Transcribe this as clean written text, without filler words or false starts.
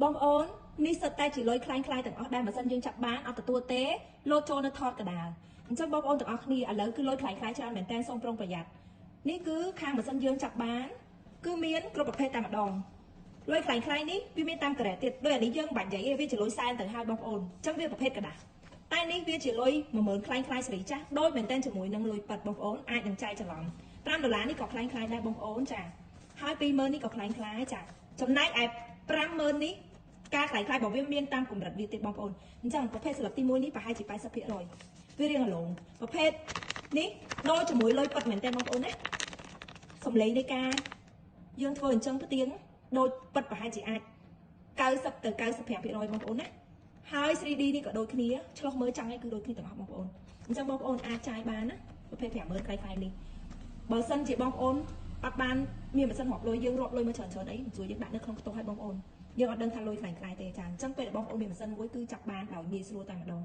បងអូននេះសិតតែជាលុយខ្លាំងៗទាំងអស់ដែលមិនសិនយើងចាប់បានអត់ទទួលទេលោតចូលនៅថតកដាលអញ្ចឹងបងប្អូនទាំងអស់គ្នាឥឡូវគឺលុយខ្លាំងៗច្រើនមែនតើសូមប្រុងប្រយ័ត្ននេះគឺខាងមិនសិនយើងចាប់បានគឺមានគ្រប់ប្រភេទតែម្ដងលុយខ្លាំងៗនេះវាមានតាមការ៉េទៀតដូចអានេះយើងបាច់និយាយវាជាលុយសែនទៅហើយបងប្អូនអញ្ចឹងវាប្រភេទកដាលតែនេះវាជាលុយ10000ខ្លាំងៗសេរីចាស់ដូចមែនតើជាមួយនឹងលុយប៉ាត់បងប្អូនអាចនឹងចែកច្រឡំ$5នេះក៏ខ្លាំងៗដែរបងប្អូនចាហើយ20000នេះក៏ខ្លាំងៗចាចំណែកឯ50000នេះការខ្លាំងៗរបស់វាមានតាមកម្រិតវាទៀតបងប្អូនអញ្ចឹងប្រភេទស្លឹកទី1នេះប្រហែលជា80%វារៀងរលោងប្រភេទនេះដូចជាមួយលុយប៉ាត់មែនតើបងប្អូនណាសំឡេងនៃការយើងធ្វើអញ្ចឹងផ្ទៀងដូចប៉ាត់ប្រហែលជាអាច90ទៅ95%បងប្អូនណាហើយ 3D នេះក៏ដូចគ្នាឆ្លោះមើលចង់ឲ្យគឺដូចគ្នាទាំងអស់បងប្អូនអញ្ចឹងបងប្អូនអាចចាយបានណាប្រភេទ50000ខ្លាំងៗនេះបើសិនជាបងប្អូនអត់បានមានម៉ាស៊ីនរាប់លុយយើងរាប់លុយមកច្រើនអីជួយយើងដាក់នៅក្នុងខ្ទង់ឲ្យបងប្អូនយើងអត់ដឹងថាលុយខ្លាំងៗទេចាអញ្ចឹងពេលដែលបងប្អូនមានម៉ាស៊ីនមួយគឺចាប់បានដោយងាយស្រួលតែម្ដង